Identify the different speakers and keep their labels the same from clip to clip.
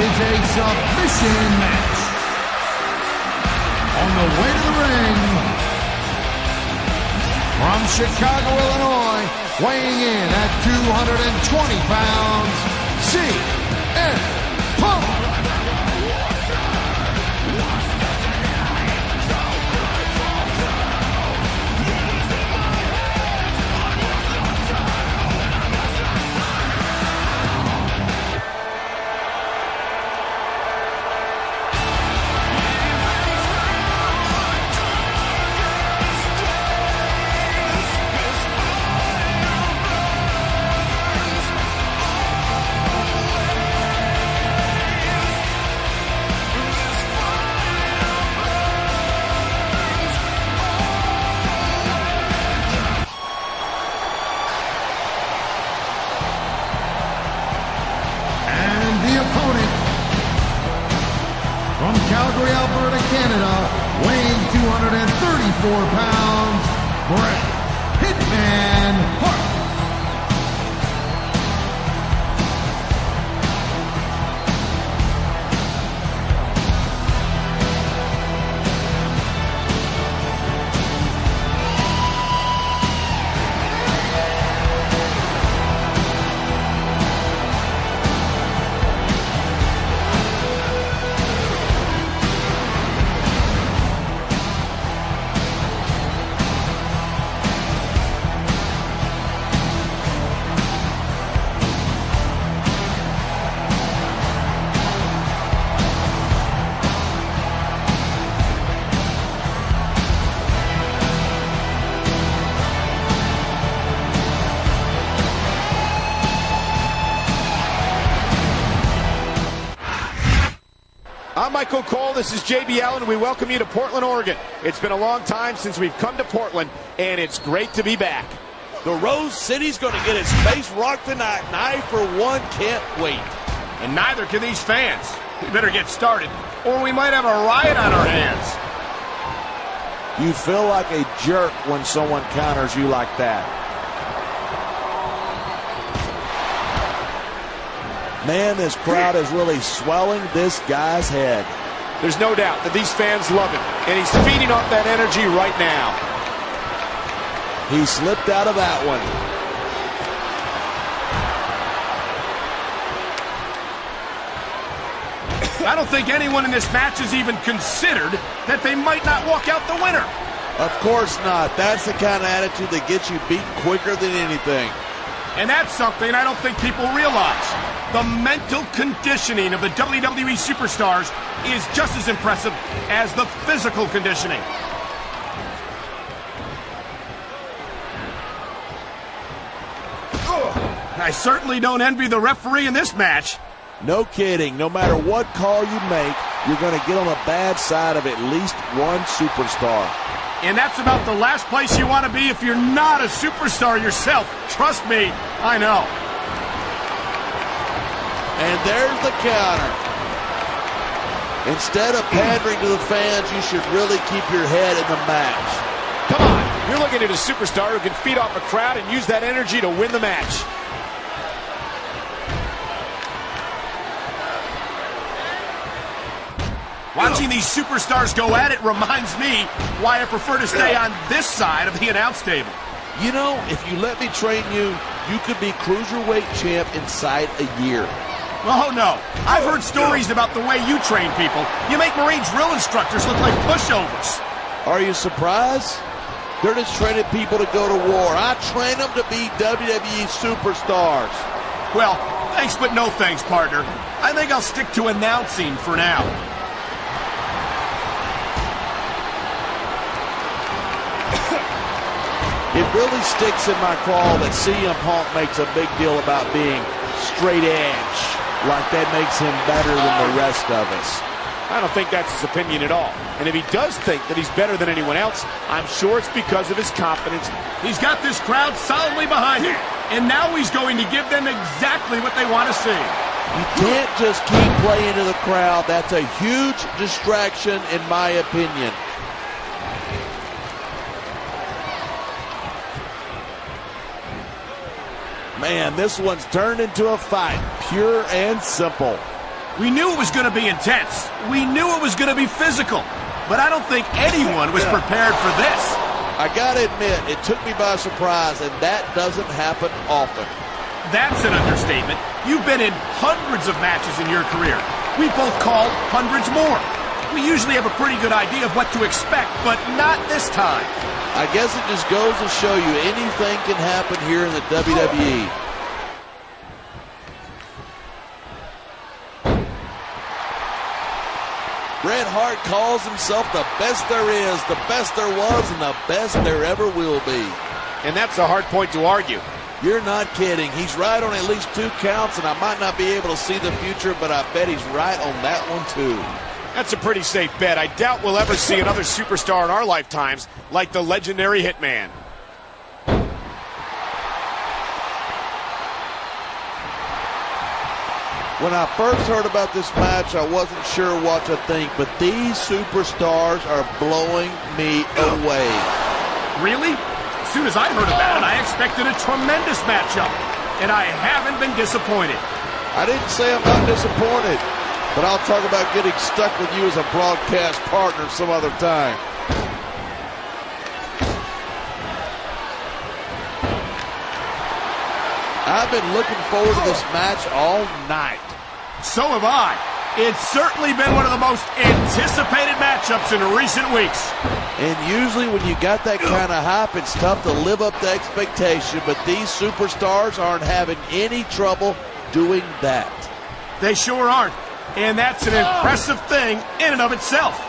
Speaker 1: is a submission match. On the way to the ring, from Chicago, Illinois, weighing in at 220 pounds, CM Punk. From Calgary, Alberta, Canada, weighing 234 pounds, Bret Hitman Hart.
Speaker 2: I'm Michael Cole, this is JB Allen, and we welcome you to Portland, Oregon. It's been a long time since we've come to Portland, and it's great to be back.
Speaker 3: The Rose City's going to get its face rocked tonight, and I, for one, can't wait.
Speaker 4: And neither can these fans. We better get started, or we might have a riot on our hands.
Speaker 3: You feel like a jerk when someone counters you like that. Man, this crowd is really swelling this guy's head.
Speaker 2: There's no doubt that these fans love him, and he's feeding off that energy right now.
Speaker 3: He slipped out of that one.
Speaker 4: I don't think anyone in this match has even considered that they might not walk out the winner.
Speaker 3: Of course not. That's the kind of attitude that gets you beat quicker than anything.
Speaker 4: And that's something I don't think people realize. The mental conditioning of the WWE superstars is just as impressive as the physical conditioning. I certainly don't envy the referee in this match.
Speaker 3: No kidding. No matter what call you make, you're going to get on the bad side of at least one superstar.
Speaker 4: And that's about the last place you want to be if you're not a superstar yourself. Trust me, I know.
Speaker 3: And there's the counter. Instead of pandering to the fans, you should really keep your head in the match.
Speaker 2: Come on, you're looking at a superstar who can feed off a crowd and use that energy to win the match.
Speaker 4: Watching these superstars go at it reminds me why I prefer to stay on this side of the announce table.
Speaker 3: You know, if you let me train you, you could be cruiserweight champ inside a year.
Speaker 4: Oh, no. I've heard stories about the way you train people. You make Marine drill instructors look like pushovers.
Speaker 3: Are you surprised? They're just training people to go to war. I train them to be WWE superstars.
Speaker 4: Well, thanks but no thanks, partner. I think I'll stick to announcing for now.
Speaker 3: It really sticks in my craw that CM Punk makes a big deal about being straight edge, like that makes him better than the rest of us.
Speaker 2: I don't think that's his opinion at all. And if he does think that he's better than anyone else, I'm sure it's because of his confidence.
Speaker 4: He's got this crowd solidly behind him, and now he's going to give them exactly what they want to see.
Speaker 3: You can't just keep playing to the crowd. That's a huge distraction, in my opinion. Man, this one's turned into a fight, pure and simple.
Speaker 4: We knew it was going to be intense. We knew it was going to be physical. But I don't think anyone was prepared for this.
Speaker 3: I gotta admit, it took me by surprise, and that doesn't happen often.
Speaker 4: That's an understatement. You've been in hundreds of matches in your career. We both called hundreds more. We usually have a pretty good idea of what to expect, but not this time.
Speaker 3: I guess it just goes to show you anything can happen here in the WWE. Bret Hart calls himself the best there is, the best there was, and the best there ever will be.
Speaker 2: And that's a hard point to argue.
Speaker 3: You're not kidding. He's right on at least 2 counts, and I might not be able to see the future, but I bet he's right on that one too.
Speaker 2: That's a pretty safe bet. I doubt we'll ever see another superstar in our lifetimes like the legendary Hitman.
Speaker 3: When I first heard about this match, I wasn't sure what to think, but these superstars are blowing me away.
Speaker 4: Really? As soon as I heard about it, I expected a tremendous matchup, and I haven't been disappointed.
Speaker 3: I didn't say I'm not disappointed, but I'll talk about getting stuck with you as a broadcast partner some other time. I've been looking forward to this match all night.
Speaker 4: So have I. It's certainly been one of the most anticipated matchups in recent weeks.
Speaker 3: And usually when you got that kind of hype, it's tough to live up to expectation, but these superstars aren't having any trouble doing that.
Speaker 4: They sure aren't. And that's an impressive thing in and of itself.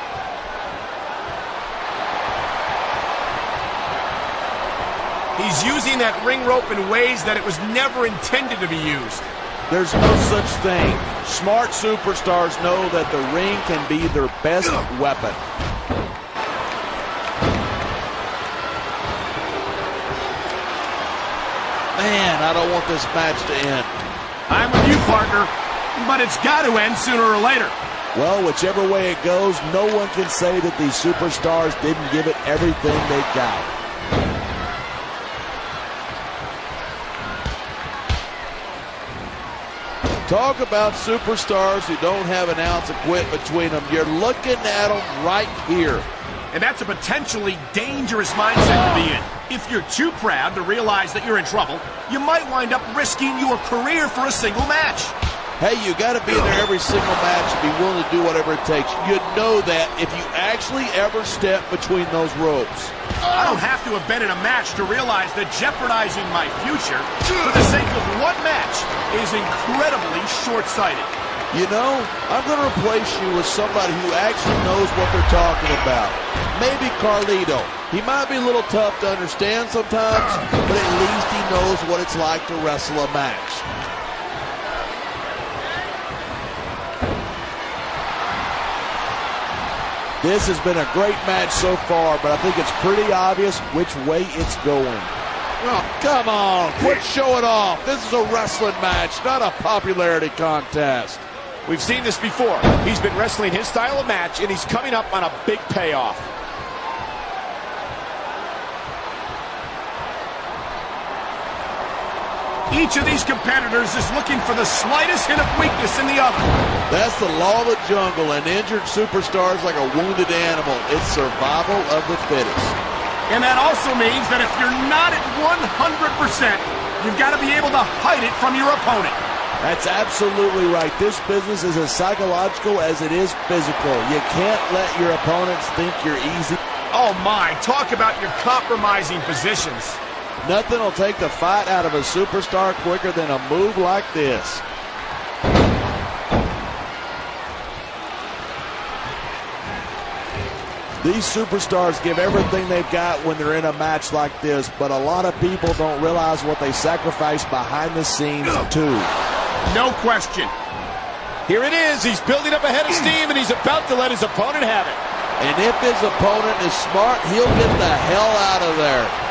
Speaker 4: He's using that ring rope in ways that it was never intended to be used.
Speaker 3: There's no such thing. Smart superstars know that the ring can be their best weapon. Man, I don't want this match to end.
Speaker 4: I'm with you, partner, but it's got to end sooner or later.
Speaker 3: Well, whichever way it goes, no one can say that these superstars didn't give it everything they got. Talk about superstars who don't have an ounce of quit between them. You're looking at them right here.
Speaker 4: And that's a potentially dangerous mindset to be in. If you're too proud to realize that you're in trouble, you might wind up risking your career for a single match.
Speaker 3: Hey, you got to be in there every single match and be willing to do whatever it takes. You know that if you actually ever step between those ropes.
Speaker 4: I don't have to have been in a match to realize that jeopardizing my future for the sake of one match is incredibly short-sighted.
Speaker 3: You know, I'm going to replace you with somebody who actually knows what they're talking about. Maybe Carlito. He might be a little tough to understand sometimes, but at least he knows what it's like to wrestle a match. This has been a great match so far, but I think it's pretty obvious which way it's going. Oh, come on, quit showing off. This is a wrestling match, not a popularity contest.
Speaker 2: We've seen this before. He's been wrestling his style of match, and he's coming up on a big payoff.
Speaker 4: Each of these competitors is looking for the slightest hint of weakness in the other.
Speaker 3: That's the law of the jungle. An injured superstar is like a wounded animal. It's survival of the fittest.
Speaker 4: And that also means that if you're not at 100%, you've got to be able to hide it from your opponent.
Speaker 3: That's absolutely right. This business is as psychological as it is physical. You can't let your opponents think you're easy.
Speaker 4: Oh my, talk about your compromising positions.
Speaker 3: Nothing will take the fight out of a superstar quicker than a move like this. These superstars give everything they've got when they're in a match like this, but a lot of people don't realize what they sacrifice behind the scenes too.
Speaker 4: No question.
Speaker 2: Here it is. He's building up a head of steam, and he's about to let his opponent have it.
Speaker 3: And if his opponent is smart, he'll get the hell out of there.